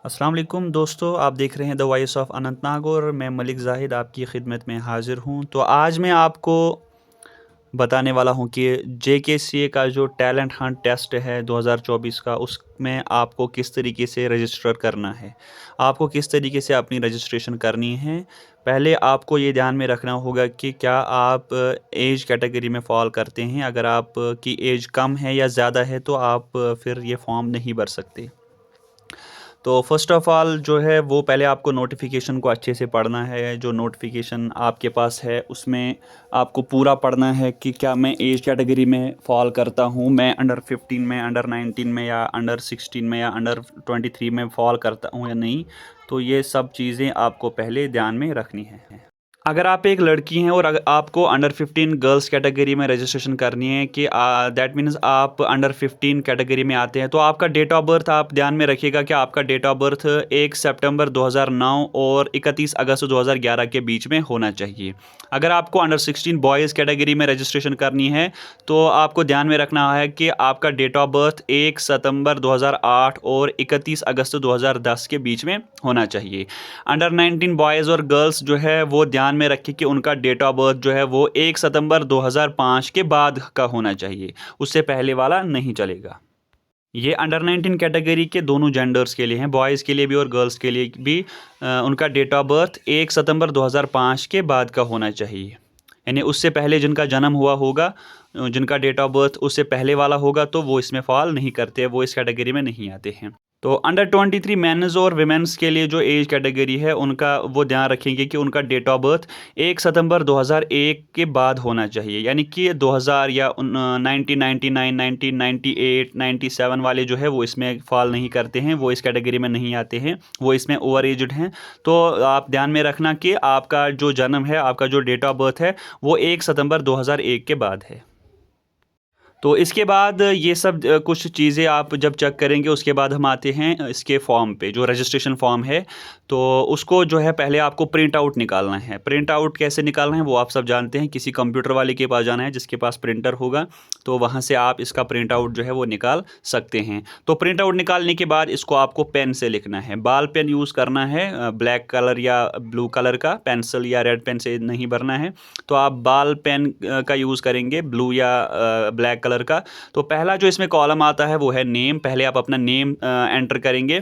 अस्सलाम वालेकुम दोस्तों, आप देख रहे हैं द वॉइस ऑफ अनंतनाग और मैं मलिक ज़ाहिद आपकी खिदमत में हाज़िर हूँ। तो आज मैं आपको बताने वाला हूँ कि जेकेसीए का जो टैलेंट हंट टेस्ट है 2024 का, उसमें आपको किस तरीके से रजिस्टर करना है, आपको किस तरीके से अपनी रजिस्ट्रेशन करनी है। पहले आपको ये ध्यान में रखना होगा कि क्या आप एज कैटेगरी में फ़ॉल करते हैं। अगर आप की एज कम है या ज़्यादा है तो आप फिर ये फॉर्म नहीं भर सकते। तो फर्स्ट ऑफ़ ऑल जो है वो पहले आपको नोटिफिकेशन को अच्छे से पढ़ना है। जो नोटिफिकेशन आपके पास है उसमें आपको पूरा पढ़ना है कि क्या मैं एज कैटेगरी में फ़ॉल करता हूँ, मैं अंडर 15 में, अंडर 19 में या अंडर 16 में या अंडर 23 में फ़ॉल करता हूँ या नहीं। तो ये सब चीज़ें आपको पहले ध्यान में रखनी है। अगर आप एक लड़की हैं और अगर आपको अंडर 15 गर्ल्स कैटेगरी में रजिस्ट्रेशन करनी है कि दैट मीन्स आप अंडर 15 कैटेगरी में आते हैं, तो आपका डेट ऑफ बर्थ आप ध्यान में रखिएगा कि आपका डेट ऑफ बर्थ 1 सितंबर 2009 और 31 अगस्त 2011 के बीच में होना चाहिए। अगर आपको अंडर 16 बॉयज़ कैटेगरी में रजिस्ट्रेशन करनी है तो आपको ध्यान में रखना है कि आपका डेट ऑफ बर्थ 1 सितंबर 2008 और 31 अगस्त 2010 के बीच में होना चाहिए। अंडर 19 बॉयज़ और गर्ल्स जो है वो ध्यान में रखें कि उनका डेट ऑफ बर्थ जो है वो 1 सितंबर 2005 के बाद का होना चाहिए, उससे पहले वाला नहीं चलेगा। ये अंडर 19 कैटेगरी के दोनों जेंडर्स के लिए हैं, बॉयज़ के लिए भी और गर्ल्स के लिए भी। उनका डेट ऑफ बर्थ 1 सितंबर 2005 के बाद का होना चाहिए, यानी उससे पहले जिनका जन्म हुआ होगा, जिनका डेट ऑफ बर्थ उससे पहले वाला होगा तो वो इसमें फॉल नहीं करते, वो इस कैटेगरी में नहीं आते हैं। तो अंडर 23 मेंस और वीमेंस के लिए जो एज कैटेगरी है उनका वो ध्यान रखेंगे कि उनका डेट ऑफ बर्थ 1 सितंबर 2001 के बाद होना चाहिए, यानी कि 2000 या 1999, 1998, 97 वाले जो है वो इसमें फॉल नहीं करते हैं, वो इस कैटेगरी में नहीं आते हैं, वो इसमें ओवर एजड हैं। तो आप ध्यान में रखना कि आपका जो जन्म है, आपका जो डेट ऑफ बर्थ है वो 1 सितंबर 2001 के बाद है। तो इसके बाद ये सब कुछ चीज़ें आप जब चेक करेंगे उसके बाद हम आते हैं इसके फॉर्म पे, जो रजिस्ट्रेशन फॉर्म है। तो उसको जो है पहले आपको प्रिंट आउट निकालना है। प्रिंट आउट कैसे निकालना है वो आप सब जानते हैं, किसी कंप्यूटर वाले के पास जाना है जिसके पास प्रिंटर होगा, तो वहाँ से आप इसका प्रिंट आउट जो है वो निकाल सकते हैं। तो प्रिंट आउट निकालने के बाद इसको आपको पेन से लिखना है, बाल पेन यूज़ करना है, ब्लैक कलर या ब्लू कलर का, पेंसिल या रेड पेन से नहीं भरना है। तो आप बाल पेन का यूज़ करेंगे, ब्लू या ब्लैक कलर का। तो पहला जो इसमें कॉलम आता है वो है नेम, पहले आप अपना नेम एंटर करेंगे।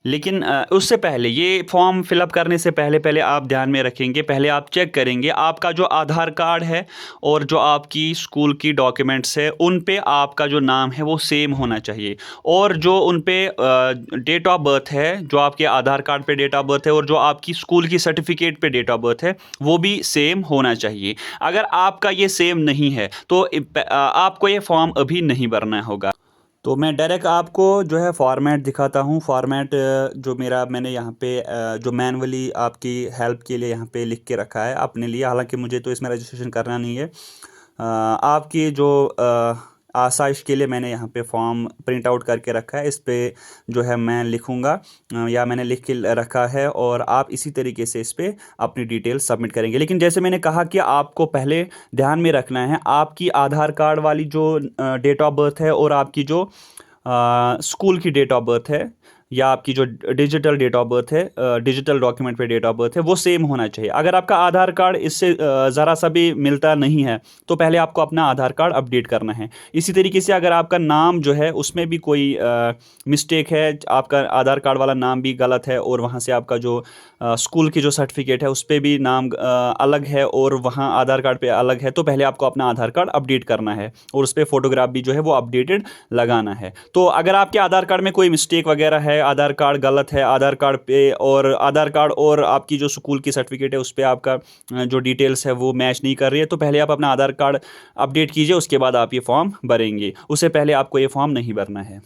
लेकिन उससे पहले ये फॉर्म फिलअप करने से पहले पहले आप ध्यान में रखेंगे, पहले आप चेक करेंगे आपका जो आधार कार्ड है और जो आपकी स्कूल की डॉक्यूमेंट्स है उन पे आपका जो नाम है वो सेम होना चाहिए, और जो उन पे डेट ऑफ बर्थ है, जो आपके आधार कार्ड पे डेट ऑफ बर्थ है और जो आपकी स्कूल की सर्टिफिकेट पे डेट ऑफ बर्थ है वो भी सेम होना चाहिए। अगर आपका ये सेम नहीं है तो आपको ये फॉर्म अभी नहीं भरना होगा। तो मैं डायरेक्ट आपको जो है फॉर्मेट दिखाता हूँ। फॉर्मेट जो मैंने यहाँ पे जो मैनुअली आपकी हेल्प के लिए यहाँ पे लिख के रखा है अपने लिए, हालांकि मुझे तो इसमें रजिस्ट्रेशन करना नहीं है। आपकी जो आसाइश के लिए मैंने यहाँ पे फॉर्म प्रिंट आउट करके रखा है, इस पे जो है मैं लिखूँगा या मैंने लिख के रखा है, और आप इसी तरीके से इस पे अपनी डिटेल सबमिट करेंगे। लेकिन जैसे मैंने कहा कि आपको पहले ध्यान में रखना है आपकी आधार कार्ड वाली जो डेट ऑफ बर्थ है और आपकी जो स्कूल की डेट ऑफ बर्थ है या आपकी जो डिजिटल डेट ऑफ बर्थ है, डिजिटल डॉक्यूमेंट पे डेट ऑफ बर्थ है, वो सेम होना चाहिए। अगर आपका आधार कार्ड इससे ज़रा सा भी मिलता नहीं है तो पहले आपको अपना आधार कार्ड अपडेट करना है। इसी तरीके से अगर आपका नाम जो है उसमें भी कोई मिस्टेक है, आपका आधार कार्ड वाला नाम भी गलत है और वहाँ से आपका जो स्कूल की जो सर्टिफिकेट है उस पर भी नाम अलग है और वहाँ आधार कार्ड पे अलग है, तो पहले आपको अपना आधार कार्ड अपडेट करना है और उस पर फ़ोटोग्राफ भी जो है वो अपडेटेड लगाना है। तो अगर आपके आधार कार्ड में कोई मिस्टेक वगैरह है, आधार कार्ड गलत है आधार कार्ड पे, और आधार कार्ड और आपकी जो स्कूल की सर्टिफिकेट है उस पर आपका जो डिटेल्स है वो मैच नहीं कर रही है, तो पहले आप अपना आधार कार्ड अपडेट कीजिए, उसके बाद आप ये फॉर्म भरेंगे। उससे पहले आपको ये फॉर्म नहीं भरना है।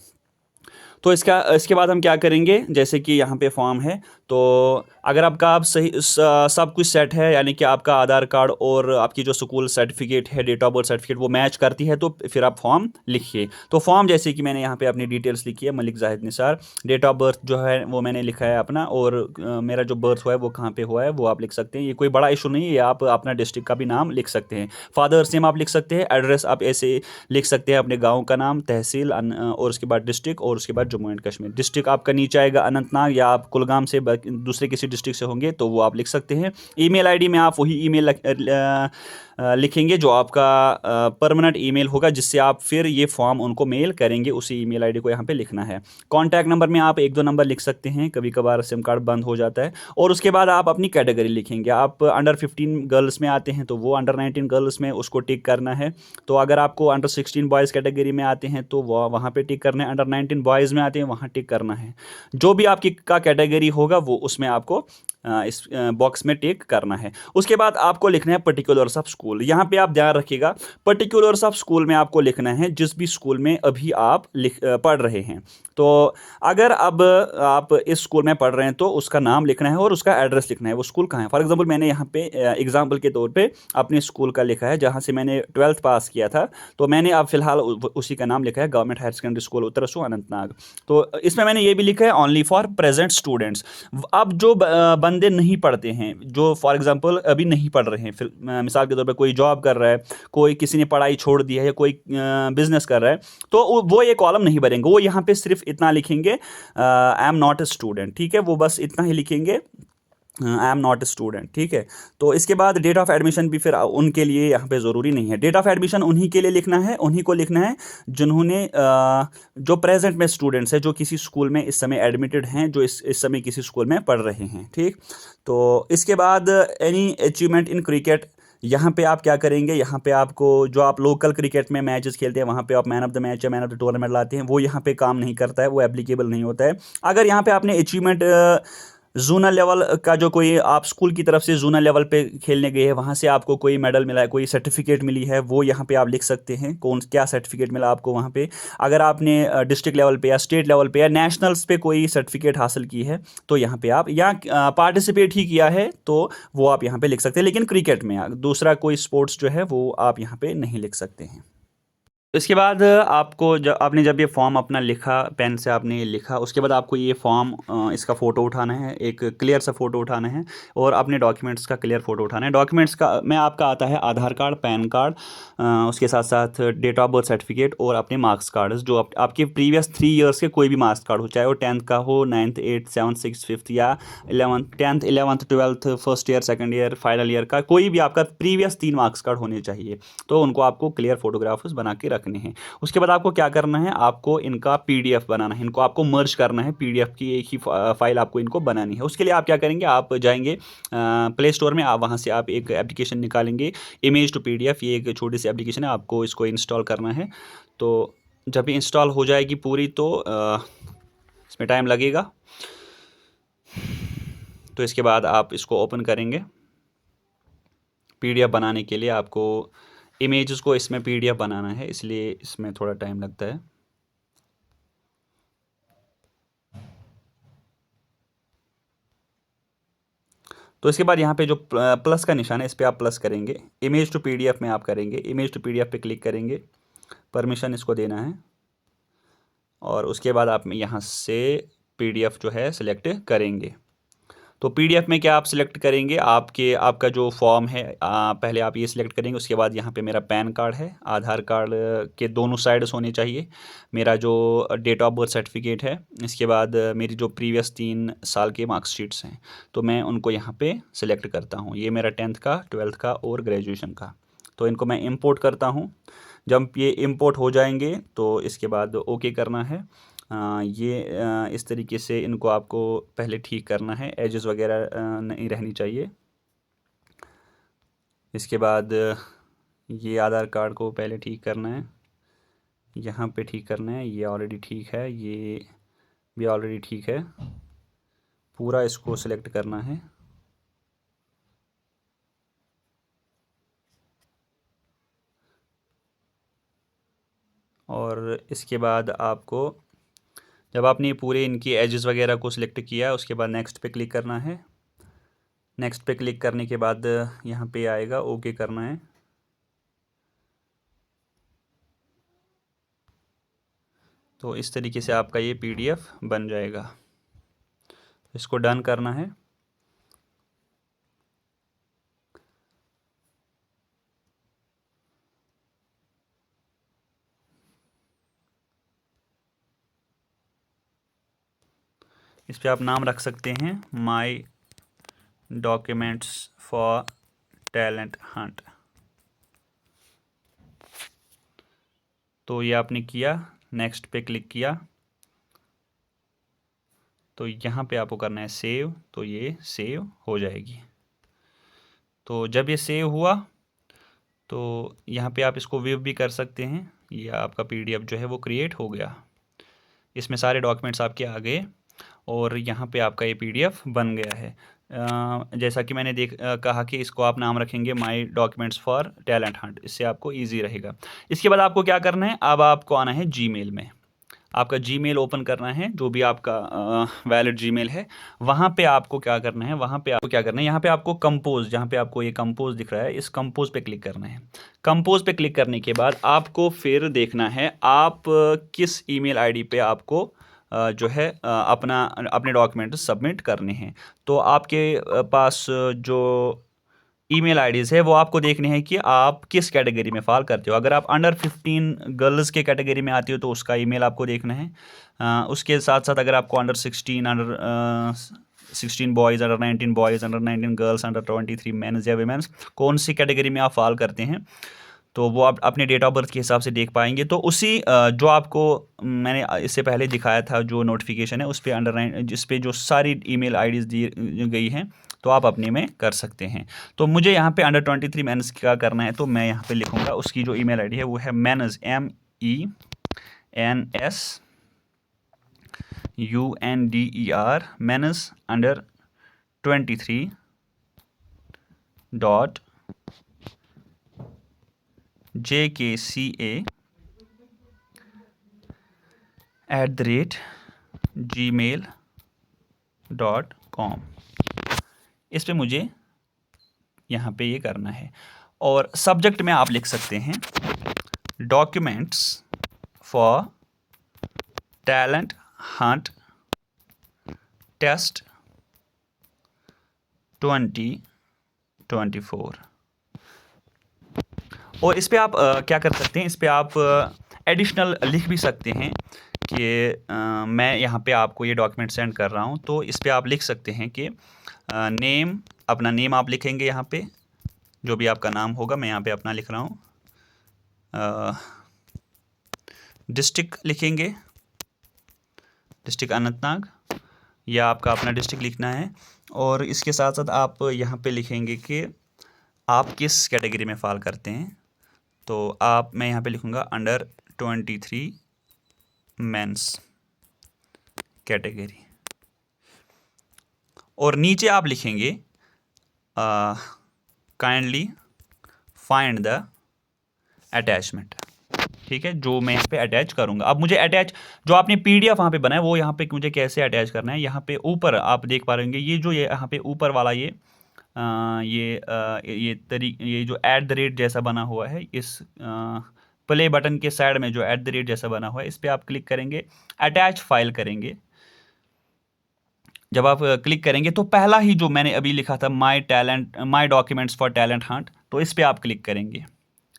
तो इसके बाद हम क्या करेंगे, जैसे कि यहाँ पे फॉर्म है तो अगर आपका आप सही सब कुछ सेट है, यानी कि आपका आधार कार्ड और आपकी जो स्कूल सर्टिफिकेट है, डेट ऑफ बर्थ सर्टिफिकेट, वो मैच करती है, तो फिर आप फॉर्म लिखिए। तो फॉर्म जैसे कि मैंने यहाँ पे अपनी डिटेल्स लिखी है, Malik Zahid Nisar, date of birth जो है वो मैंने लिखा है अपना, और मेरा जो बर्थ हुआ है वो कहाँ पे हुआ है वो आप लिख सकते हैं। ये कोई बड़ा इशू नहीं है, आप अपना डिस्ट्रिक्ट का भी नाम लिख सकते हैं। फादर्स नेम आप लिख सकते हैं, एड्रेस आप ऐसे लिख सकते हैं अपने गाँव का नाम, तहसील, और उसके बाद डिस्ट्रिक्ट, और उसके बाद जम्मू एंड कश्मीर। डिस्ट्रिक्ट आपका नीचे आएगा अनंतनाग, या आप कुलगाम से दूसरे किसी डिस्ट्रिक्ट से होंगे तो वो आप लिख सकते हैं। ईमेल आईडी में आप वही ईमेल लिखेंगे जो आपका परमानेंट ईमेल होगा, जिससे आप फिर ये फॉर्म उनको मेल करेंगे, उसी ईमेल आईडी को यहाँ पे लिखना है। कॉन्टैक्ट नंबर में आप एक दो नंबर लिख सकते हैं, कभी कभार सिम कार्ड बंद हो जाता है। और उसके बाद आप अपनी कैटेगरी लिखेंगे। आप अंडर 15 गर्ल्स में आते हैं तो वो अंडर 19 गर्ल्स में उसको टिक करना है। तो अगर आपको अंडर 16 बॉयज़ कैटेगरी में आते हैं तो वो वहाँ पे टिक करना है, अंडर 19 बॉयज़ में आते हैं वहाँ टिक करना है। जो भी आपकी का कैटेगरी होगा वो उसमें आपको इस बॉक्स में टिक करना है। उसके बाद आपको लिखना है पर्टिकुलर्स ऑफ स्कूल। यहाँ पे आप ध्यान रखिएगा, पर्टिकुलर्स ऑफ स्कूल में आपको लिखना है जिस भी स्कूल में अभी आप पढ़ रहे हैं। तो अगर अब आप इस स्कूल में पढ़ रहे हैं तो उसका नाम लिखना है और उसका एड्रेस लिखना है, वो स्कूल कहाँ है। फॉर एग्जांपल मैंने यहाँ पे एग्जांपल के तौर पे अपने स्कूल का लिखा है जहाँ से मैंने 12th पास किया था। तो मैंने अब फिलहाल उसी का नाम लिखा है, government higher secondary school Uttarsu Anantnag. तो इसमें मैंने ये भी लिखा है ओनली फॉर प्रेजेंट स्टूडेंट्स। अब जो बंदे नहीं पढ़ते हैं, जो फॉर एग्जांपल अभी नहीं पढ़ रहे हैं, फिर मिसाल के तौर पे कोई जॉब कर रहा है, कोई किसी ने पढ़ाई छोड़ दी है, या कोई बिजनेस कर रहा है, तो वो ये कॉलम नहीं भरेंगे। वो यहाँ पे सिर्फ इतना लिखेंगे, I am not a student, ठीक है, वो बस इतना ही लिखेंगे, I am not a student, ठीक है। तो इसके बाद डेट ऑफ एडमिशन भी फिर उनके लिए यहाँ पे ज़रूरी नहीं है। डेट ऑफ एडमिशन उन्हीं के लिए लिखना है, उन्हीं को लिखना है जिन्होंने जो प्रेजेंट में स्टूडेंट्स हैं, जो किसी स्कूल में इस समय एडमिटेड हैं, जो इस समय किसी स्कूल में पढ़ रहे हैं, ठीक। तो इसके बाद एनी अचीवमेंट इन क्रिकेट, यहाँ पे आप क्या करेंगे, यहाँ पे आपको जो आप लोकल क्रिकेट में मैचेस खेलते हैं वहाँ पे आप मैन ऑफ द मैच या मैन ऑफ द टूर्नामेंट लाते हैं, वो यहाँ पे काम नहीं करता है, वो एप्लीकेबल नहीं होता है। अगर यहाँ पे आपने अचीवमेंट जोनल लेवल का, जो कोई आप स्कूल की तरफ से जोनल लेवल पे खेलने गए हैं, वहाँ से आपको कोई मेडल मिला है, कोई सर्टिफिकेट मिली है, वो यहाँ पे आप लिख सकते हैं कौन क्या सर्टिफिकेट मिला आपको वहाँ पे। अगर आपने डिस्ट्रिक्ट लेवल पे या स्टेट लेवल पे या नेशनल्स पे कोई सर्टिफिकेट हासिल की है तो यहाँ पे आप, या पार्टिसिपेट ही किया है तो वो आप यहाँ पे लिख सकते हैं। लेकिन क्रिकेट में दूसरा कोई स्पोर्ट्स जो है वो आप यहाँ पे नहीं लिख सकते हैं। इसके बाद आपको जब ये फॉर्म अपना लिखा, पेन से आपने ये लिखा, उसके बाद आपको ये फॉर्म इसका फ़ोटो उठाना है, एक क्लियर सा फ़ोटो उठाना है, और अपने डॉक्यूमेंट्स का क्लियर फ़ोटो उठाना है। डॉक्यूमेंट्स का में आपका आता है आधार कार्ड, पैन कार्ड, उसके साथ साथ डेट ऑफ बर्थ सर्टिफिकेट और अपने मार्क्स कार्ड, जो आपके प्रीवियस 3 ईयर्स के कोई भी मार्क्स कार्ड हो, चाहे वो 10th का हो, 9th 8th 7th 6th 5th, या 11th 10th 11th 12th first year second year final year का, कोई भी आपका प्रीवियस 3 मार्क्स कार्ड होने चाहिए। तो उनको आपको क्लियर फोटोग्राफ्स बना के रखने हैं। उसके बाद आपको क्या करना है, आपको इनका पीडीएफ बनाना है, इनको आपको मर्ज करना है, पीडीएफ की एक ही फाइल आपको इनको बनानी है। उसके लिए आप क्या करेंगे, आप जाएंगे प्ले स्टोर में, आप वहाँ से आप एक एप्लीकेशन निकालेंगे, इमेज टू पीडीएफ, ये एक छोटी सी एप्लीकेशन है, आपको इसको इंस्टॉल करना है। तो जब ये इंस्टॉल हो जाएगी पूरी तो इसमें टाइम लगेगा। तो इसके बाद आप इसको ओपन करेंगे। पीडीएफ बनाने के लिए आपको इमेजेस को इसमें पीडीएफ बनाना है, इसलिए इसमें थोड़ा टाइम लगता है। तो इसके बाद यहाँ पे जो प्लस का निशान है इस पर आप प्लस करेंगे, इमेज टू पीडीएफ में आप करेंगे, इमेज टू पीडीएफ पे क्लिक करेंगे, परमिशन इसको देना है, और उसके बाद आप यहाँ से पीडीएफ जो है सिलेक्ट करेंगे। तो पीडीएफ में क्या आप सिलेक्ट करेंगे, आपका जो फॉर्म है, पहले आप ये सिलेक्ट करेंगे। उसके बाद यहाँ पे मेरा पैन कार्ड है, आधार कार्ड के दोनों साइड्स होने चाहिए, मेरा जो डेट ऑफ बर्थ सर्टिफिकेट है, इसके बाद मेरी जो प्रीवियस 3 साल के मार्कशीट्स हैं, तो मैं उनको यहाँ पे सिलेक्ट करता हूँ। ये मेरा 10th का, 12th का और ग्रेजुएशन का। तो इनको मैं इम्पोर्ट करता हूँ। जब ये इम्पोर्ट हो जाएंगे तो इसके बाद ओके करना है। इस तरीके से इनको आपको पहले ठीक करना है, एजेस वगैरह नहीं रहनी चाहिए। इसके बाद ये आधार कार्ड को पहले ठीक करना है, यहाँ पे ठीक करना है, ये ऑलरेडी ठीक है, ये भी ऑलरेडी ठीक है, पूरा इसको सिलेक्ट करना है। और इसके बाद आपको जब आपने पूरे इनकी एजेस वगैरह को सिलेक्ट किया उसके बाद नेक्स्ट पे क्लिक करना है। नेक्स्ट पे क्लिक करने के बाद यहाँ पे आएगा ओके करना है। तो इस तरीके से आपका ये PDF बन जाएगा। इसको डन करना है। इस पे आप नाम रख सकते हैं माई डॉक्यूमेंट्स फॉर टैलेंट हंट। तो ये आपने किया, नेक्स्ट पे क्लिक किया तो यहाँ पे आपको करना है सेव। तो ये सेव हो जाएगी। तो जब ये सेव हुआ तो यहाँ पे आप इसको व्यू भी कर सकते हैं। ये आपका PDF जो है वो क्रिएट हो गया। इसमें सारे डॉक्यूमेंट्स आपके आ गए और यहाँ पे आपका ये PDF बन गया है। जैसा कि मैंने कहा कि इसको आप नाम रखेंगे माई डॉक्यूमेंट्स फॉर टैलेंट हंट, इससे आपको ईजी रहेगा। इसके बाद आपको क्या करना है, अब आपको आना है जीमेल में। आपका जीमेल ओपन करना है, जो भी आपका वैलिड जीमेल है। वहाँ पे आपको क्या करना है, यहाँ पे आपको कंपोज, जहाँ पे आपको ये कंपोज दिख रहा है, इस कंपोज पे क्लिक करना है। कंपोज पे क्लिक करने के बाद आपको फिर देखना है आप किस ईमेल आईडी पे आपको जो है अपने डॉक्यूमेंट सबमिट करने हैं। तो आपके पास जो ईमेल आईडीज़ है वो आपको देखने हैं कि आप किस कैटेगरी में फॉल करते हो। अगर आप अंडर 15 गर्ल्स के कैटेगरी में आती हो तो उसका ईमेल आपको देखना है। उसके साथ साथ अगर आपको under 16 boys, under 19 boys, under 19 girls, under 23 mens या वीमेंस, कौन सी कैटेगरी में आप फॉल करते हैं तो वो आप अपने डेट ऑफ बर्थ के हिसाब से देख पाएंगे। तो उसी जो आपको मैंने इससे पहले दिखाया था जो नोटिफिकेशन है उस पर जिस पे जो सारी ईमेल आईडीज़ दी गई हैं तो आप अपने में कर सकते हैं। तो मुझे यहाँ पे अंडर 23 मेंस का करना है तो मैं यहाँ पे लिखूँगा, उसकी जो ईमेल आईडी है वो है MENS MENSUNDER MENS under 23 dot JKCA@gmail.com। इस पे मुझे यहाँ पे ये करना है और सब्जेक्ट में आप लिख सकते हैं documents for talent hunt test 2024। और इस पे आप क्या कर सकते हैं, इस पे आप एडिशनल लिख भी सकते हैं कि मैं यहाँ पे आपको ये डॉक्यूमेंट सेंड कर रहा हूँ। तो इस पे आप लिख सकते हैं कि नेम, अपना नेम आप लिखेंगे यहाँ पे, जो भी आपका नाम होगा। मैं यहाँ पे अपना लिख रहा हूँ। डिस्ट्रिक्ट लिखेंगे, डिस्ट्रिक्ट अनंतनाग, या आपका अपना डिस्ट्रिक्ट लिखना है। और इसके साथ साथ आप यहाँ पे लिखेंगे कि आप किस कैटेगरी में फॉल करते हैं। तो मैं यहाँ पे लिखूँगा अंडर 23 मेंस कैटेगरी। और नीचे आप लिखेंगे काइंडली फाइंड द अटैचमेंट। ठीक है, जो मैं यहाँ पे अटैच करूँगा। अब मुझे अटैच जो आपने PDF वहाँ पे बनाया वो यहाँ पे मुझे कैसे अटैच करना है। यहाँ पे ऊपर आप देख पा रहे होंगे ये जो यहाँ पे ऊपर वाला ये जो @ जैसा बना हुआ है, इस प्ले बटन के साइड में जो @ जैसा बना हुआ है, इस पर आप क्लिक करेंगे, अटैच फाइल करेंगे। जब आप क्लिक करेंगे तो पहला ही जो मैंने अभी लिखा था माई डॉक्यूमेंट्स फॉर टैलेंट हंट, तो इस पर आप क्लिक करेंगे।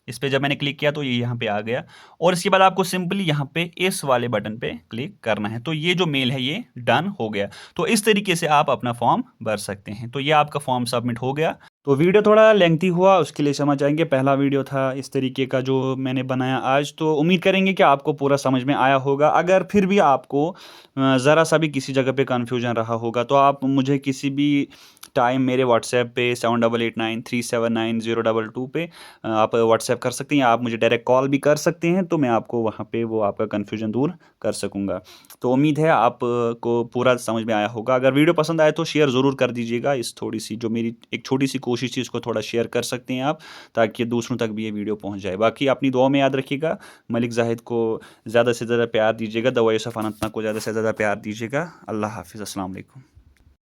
इस पर जब मैंने क्लिक किया तो ये यहाँ पे आ गया और इसके बाद आपको सिंपली यहाँ पे इस वाले बटन पे क्लिक करना है। तो ये जो मेल है ये डन हो गया। तो इस तरीके से आप अपना फॉर्म भर सकते हैं। तो ये आपका फॉर्म सबमिट हो गया। तो वीडियो थोड़ा लेंथी हुआ, उसके लिए समझ आएंगे। पहला वीडियो था इस तरीके का जो मैंने बनाया आज। तो उम्मीद करेंगे कि आपको पूरा समझ में आया होगा। अगर फिर भी आपको ज़रा सा भी किसी जगह पे कन्फ्यूजन रहा होगा तो आप मुझे किसी भी टाइम मेरे व्हाट्सएप पे 7889379022 पे आप व्हाट्सएप कर सकते हैं, या आप मुझे डायरेक्ट कॉल भी कर सकते हैं। तो मैं आपको वहाँ पे वो आपका कन्फ्यूजन दूर कर सकूँगा। तो उम्मीद है आपको पूरा समझ में आया होगा। अगर वीडियो पसंद आए तो शेयर ज़रूर कर दीजिएगा। इस थोड़ी सी जो मेरी एक छोटी सी कोशिश उसी चीज़ को थोड़ा शेयर कर सकते हैं आप, ताकि दूसरों तक भी ये वीडियो पहुंच जाए। बाकी अपनी दुआ में याद रखिएगा, मलिक जाहिद को ज़्यादा से ज़्यादा प्यार दीजिएगा, द वॉइस ऑफ अनंतनाग को ज़्यादा से ज़्यादा प्यार दीजिएगा। अल्लाह हाफिज़, अस्सलाम वालेकुम।